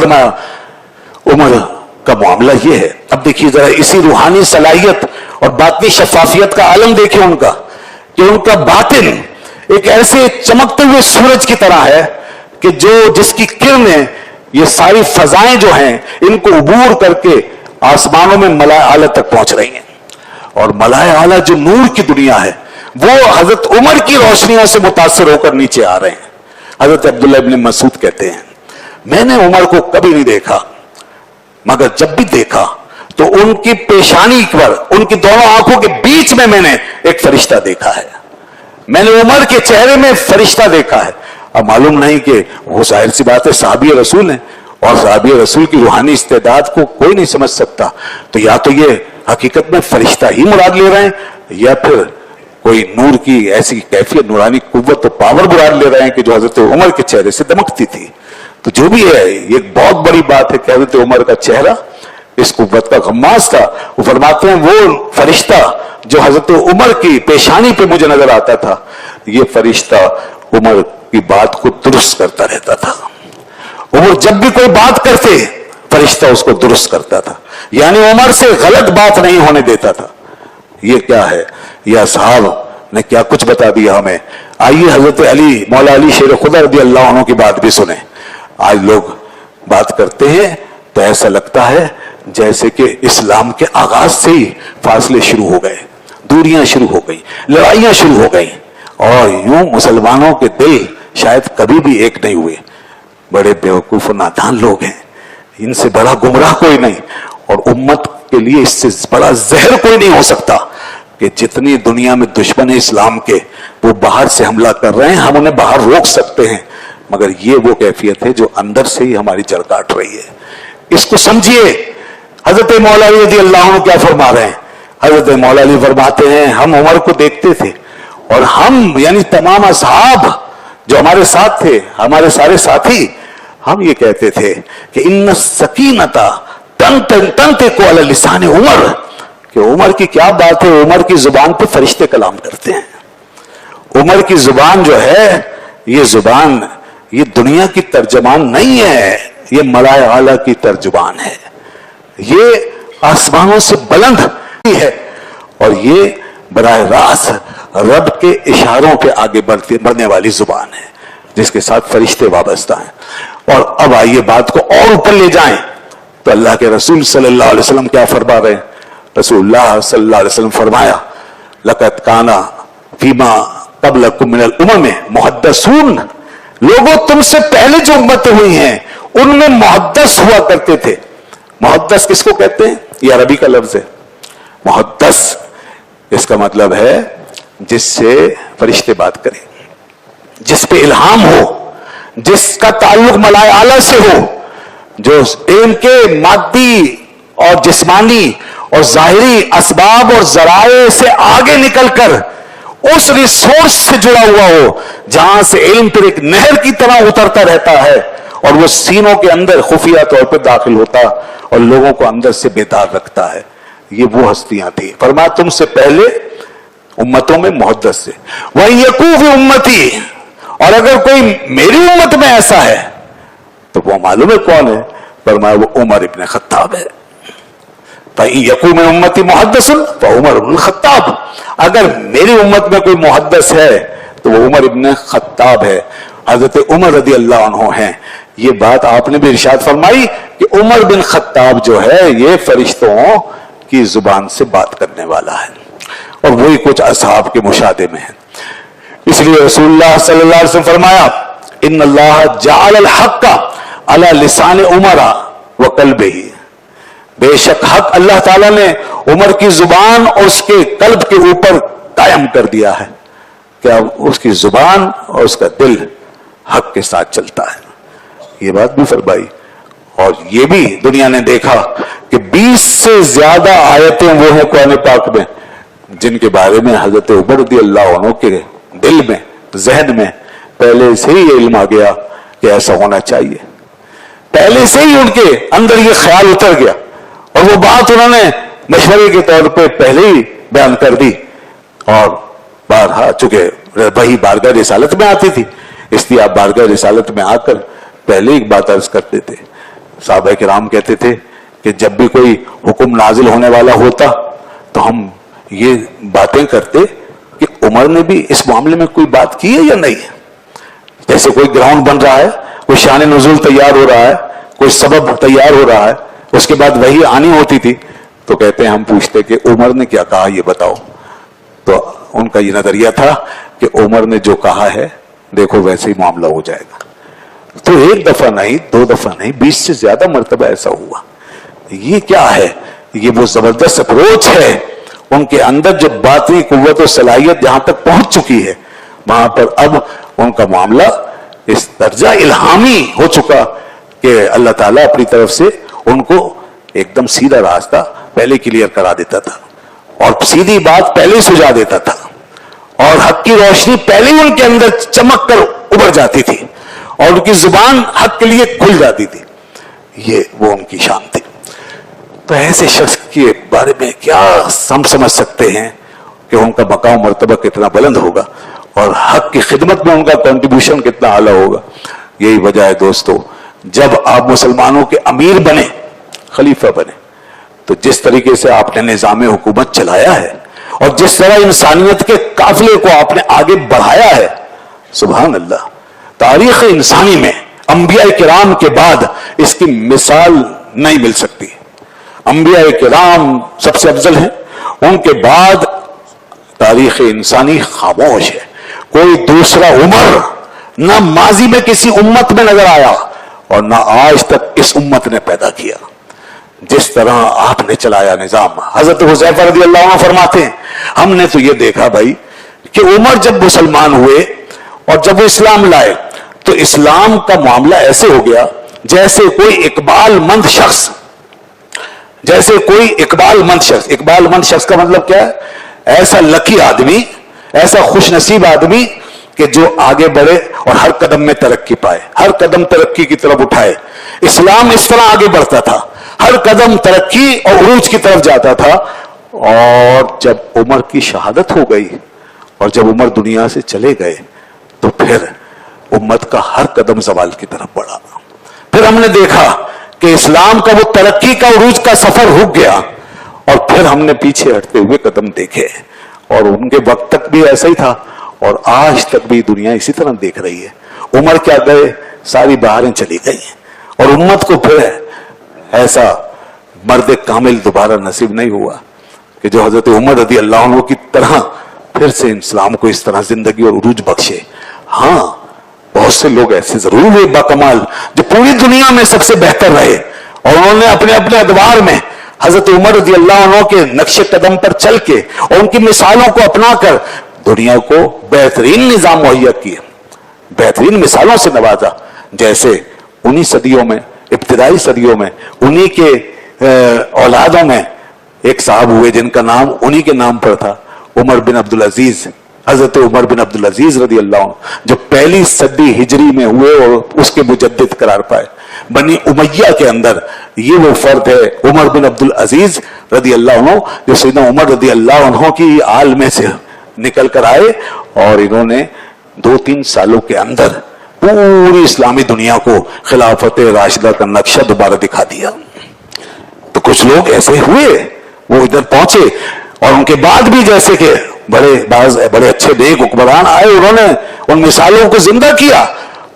फरमाया उमर का मामला ये है। अब देखिए जरा इसी रूहानी सलाहियत और बातनी शफाफियत का आलम देखिए उनका, कि उनका बातिन एक ऐसे चमकते हुए सूरज की तरह है कि जिसकी किरणें ये सारी फजाएं जो हैं इनको उबूर करके आसमानों में मलाए आला तक पहुंच रही हैं। और मलाए आला जो नूर की दुनिया है वो हजरत उमर की रोशनियों से मुतासिर होकर नीचे आ रहे हैं। हजरत अब्दुल्लाह इब्न मसूद कहते हैं मैंने उमर को कभी नहीं देखा, मगर जब भी देखा तो उनकी पेशानी पर, उनकी दोनों आंखों के बीच में मैंने एक फरिश्ता देखा है। मैंने उमर के चेहरे में फरिश्ता देखा है। अब मालूम नहीं कि वो जाहिर सी बात है साहबी रसूल है, और साहबी रसूल की रूहानी इस्तेदाद को कोई नहीं समझ सकता। तो या तो ये हकीकत में फरिश्ता ही मुराद ले रहे हैं, या फिर कोई नूर की ऐसी कैफियत, नूरानी कुव्वत तो पावर मुराद ले रहे हैं कि जो हजरत उमर के चेहरे से दमकती थी। तो जो भी है ये एक बहुत बड़ी बात है कि हजरत उमर का चेहरा इस कुव्वत का गम्मास था। वो फरमाते हैं वो फरिश्ता जो हजरत उमर की पेशानी पे मुझे नजर आता था, ये फरिश्ता उमर की बात को दुरुस्त करता रहता था। उमर जब भी कोई बात करते फरिश्ता उसको दुरुस्त करता था, यानी उमर से गलत बात नहीं होने देता था। ये क्या है, यह असहाब ने क्या कुछ बता दिया हमें। आइए हजरत अली, मौला अली शेर खुदा रज़ी अल्लाह अन्हु की बात भी सुने। आज लोग बात करते हैं तो ऐसा लगता है जैसे कि इस्लाम के आगाज से ही फासले शुरू हो गए, दूरियां शुरू हो गई, लड़ाइयां शुरू हो गई, और यूं मुसलमानों के दिल शायद कभी भी एक नहीं हुए। बड़े बेवकूफ और नादान लोग हैं, इनसे बड़ा गुमराह कोई नहीं, और उम्मत के लिए इससे बड़ा जहर कोई नहीं हो सकता कि जितनी दुनिया में दुश्मन इस्लाम के वो बाहर से हमला कर रहे हैं, हम उन्हें बाहर रोक सकते हैं, मगर ये वो कैफियत है जो अंदर से ही हमारी जड़ काट रही है। इसको समझिए। हजरत मौला अली रज़ी अल्लाह अन्हु क्या फरमा रहे हैं। हजरत मौला अली फरमाते हैं हम उमर को देखते थे, और हम यानी तमाम असहाब जो हमारे साथ थे, हमारे सारे साथी, हम ये कहते थे कि इन्न सकीनता तन को अला लिसान उमर, कि उमर की क्या बात है, उमर की जुबान पे फरिश्ते कलाम करते हैं। उमर की जुबान जो है ये जुबान ये दुनिया की तर्जमान नहीं है, ये मलाए आला की तर्जुबान है, ये आसमानों से बुलंद है, और ये बराह रास्त रब के इशारों पे आगे बढ़ने वाली जुबान है जिसके साथ फरिश्ते वाबस्ता हैं। और अब आइए बात को और ऊपर ले जाएं तो अल्लाह के रसूल सल्लल्लाहु अलैहि वसल्लम क्या फरमा रहे हैं। रसूलुल्लाह सल्लल्लाहु अलैहि वसल्लम फरमाया लक़द काना फीमा क़ब्लकुम मिनल उमम मुहद्दसून, लोगों तुमसे पहले जो उम्मतें हुई हैं उनमें मुहद्दस हुआ करते थे। मुहद्दस किसको कहते हैं, ये अरबी का लफ्ज है। मुहद्दस इसका मतलब है जिससे फरिश्ते बात करें, जिस पे इल्हाम हो, जिसका ताल्लुक मलाए आला से हो, जो इनके मादी और जिस्मानी और जाहिरी असबाब और जराए से आगे निकलकर उस रिसोर्स से जुड़ा हुआ हो जहां से इल्म फिर एक नहर की तरह उतरता रहता है और वो सीनों के अंदर खुफिया तौर पर दाखिल होता और लोगों को अंदर से बेदार रखता है। ये वो हस्तियां थी। फरमाया तुमसे पहले उम्मतों में मुहद्दस से वही यकूफ उम्मती, और अगर कोई मेरी उम्मत में ऐसा है तो वो मालूम है कौन है। फरमाया वो उमर इब्न खत्ताब है। भाई यकूम उम्मती मुहद्दसुन व उमर इब्न खत्ताब, अगर मेरी उम्मत में कोई मुहद्दस है तो वो उमर इब्न खत्ताब है, हजरत उमर रज़ी अल्लाह अन्हु हैं। ये बात आपने भी इरशाद फरमाई कि उमर बिन खत्ताब जो है ये फरिश्तों की जुबान से बात करने वाला है, और वही कुछ असहाब के मुशादे में है। इसलिए रसूलुल्लाह सल्लल्लाहु अलैहि वसल्लम फरमाया इन्नल्लाह जअल अल हक़्क़ अला लिसान उमरा व क़ल्बिही, बेशक हक अल्लाह ताला ने उमर की जुबान और उसके कल्ब के ऊपर कायम कर दिया है। क्या उसकी जुबान और उसका दिल हक के साथ चलता है। ये बात भी फरमाई, और ये भी दुनिया ने देखा कि 20 से ज्यादा आयतें वो हैं कुरान पाक में जिनके बारे में हजरत उमर रज़ी अल्लाह अन्हु के दिल में, जहन में पहले से ही ये इल्म आ गया कि ऐसा होना चाहिए। पहले से ही उनके अंदर ये ख्याल उतर गया, और वो बात उन्होंने मशवरे के तौर पे पहले ही बयान कर दी। और बारहा चूंकि वही बारगाह रिसालत में आती थी, इसलिए आप बारगाह रिसालत में आकर पहले एक बात अर्ज करते थे صحابہ کرام کہتے تھے کہ جب بھی کوئی حکم نازل ہونے والا ہوتا تو ہم یہ باتیں کرتے کہ عمر نے بھی اس معاملے میں کوئی بات کی ہے یا نہیں. جیسے کوئی گراؤنڈ بن رہا ہے, کوئی شان نزول تیار ہو رہا ہے, کوئی سبب تیار ہو رہا ہے, اس کے بعد وہی آنی ہوتی تھی تو کہتے ہیں ہم پوچھتے کہ عمر نے کیا کہا یہ بتاؤ. تو ان کا یہ نظریہ تھا کہ عمر نے جو کہا ہے دیکھو ویسے ہی معاملہ ہو جائے گا. تو ایک دفعہ نہیں, 2 دفعہ نہیں, 20 سے زیادہ مرتبہ ایسا ہوا. یہ کیا ہے؟ یہ وہ زبردست اپروچ ہے. ان کے اندر جو باطنی قوت و صلاحیت جہاں تک پہنچ چکی ہے وہاں پر اب ان کا معاملہ اس درجہ الہامی ہو چکا کہ اللہ تعالیٰ اپنی طرف سے ان کو ایک دم سیدھا راستہ پہلے کلیئر کرا دیتا تھا اور سیدھی بات پہلے سجا دیتا تھا اور حق کی روشنی پہلے ہی ان کے اندر چمک کر ابھر جاتی تھی اور ان کی زبان حق کے لیے کھل جاتی تھی. یہ وہ ان کی شان تھی. تو ایسے شخص کے بارے میں کیا ہم سمجھ سکتے ہیں کہ ان کا مقام مرتبہ کتنا بلند ہوگا اور حق کی خدمت میں ان کا کنٹریبیوشن کتنا اعلیٰ ہوگا. یہی وجہ ہے دوستو, جب آپ مسلمانوں کے امیر بنے, خلیفہ بنے, تو جس طریقے سے آپ نے نظام حکومت چلایا ہے اور جس طرح انسانیت کے قافلے کو آپ نے آگے بڑھایا ہے, سبحان اللہ, تاریخ انسانی میں انبیاء کرام کے بعد اس کی مثال نہیں مل سکتی. انبیاء کرام سب سے افضل ہیں, ان کے بعد تاریخ انسانی خاموش ہے. کوئی دوسرا عمر نہ ماضی میں کسی امت میں نظر آیا اور نہ آج تک اس امت نے پیدا کیا جس طرح آپ نے چلایا نظام. حضرت حذیفہ رضی اللہ عنہ فرماتے ہیں ہم نے تو یہ دیکھا بھائی کہ عمر جب مسلمان ہوئے اور جب وہ اسلام لائے تو اسلام کا معاملہ ایسے ہو گیا جیسے کوئی اقبال مند شخص, جیسے کوئی اقبال مند شخص. اقبال مند شخص کا مطلب کیا ہے؟ ایسا لکی آدمی, ایسا خوش نصیب آدمی کہ جو آگے بڑھے اور ہر قدم میں ترقی پائے, ہر قدم ترقی کی طرف اٹھائے. اسلام اس طرح آگے بڑھتا تھا, ہر قدم ترقی اور عروج کی طرف جاتا تھا. اور جب عمر کی شہادت ہو گئی اور جب عمر دنیا سے چلے گئے تو پھر امت کا ہر قدم زوال کی طرف بڑھا. پھر ہم نے دیکھا کہ اسلام کا وہ ترقی کا عروج کا سفر رک گیا اور پھر ہم نے پیچھے ہٹتے ہوئے قدم دیکھے اور ان کے وقت تک بھی ایسا ہی تھا اور آج تک بھی دنیا اسی طرح دیکھ رہی ہے. عمر کیا گئے, ساری بہاریں چلی گئی اور امت کو پھر ایسا مرد کامل دوبارہ نصیب نہیں ہوا کہ جو حضرت عمر رضی اللہ عنہ کی طرح پھر سے اسلام کو اس طرح زندگی اور عروج بخشے. ہاں بہت سے لوگ ایسے ضرور ہوئے باکمال جو پوری دنیا میں سب سے بہتر رہے اور انہوں نے اپنے اپنے ادوار میں حضرت عمر رضی اللہ عنہ کے نقش قدم پر چل کے اور ان کی مثالوں کو اپنا کر دنیا کو بہترین نظام مہیا کیا, بہترین مثالوں سے نوازا. جیسے انہی صدیوں میں, ابتدائی صدیوں میں انہی کے اولادوں میں ایک صاحب ہوئے جن کا نام انہی کے نام پر تھا, عمر بن عبدالعزیز. حضرت عمر بن عبدالعزیز رضی اللہ عنہ جو پہلی صدی ہجری میں ہوئے اور اس کے مجدد قرار پائے. بنی امیہ کے اندر یہ وہ فرد ہے عمر بن عبدالعزیز رضی اللہ عنہ جو سیدنا عمر رضی اللہ عنہ کی آل میں سے نکل کر آئے اور انہوں نے 2-3 سالوں کے اندر پوری اسلامی دنیا کو خلافت راشدہ کا نقشہ دوبارہ دکھا دیا. تو کچھ لوگ ایسے ہوئے وہ ادھر پہنچے اور ان کے بعد بھی جیسے کہ بڑے اچھے نیک حکمران آئے, انہوں نے ان مثالوں کو زندہ کیا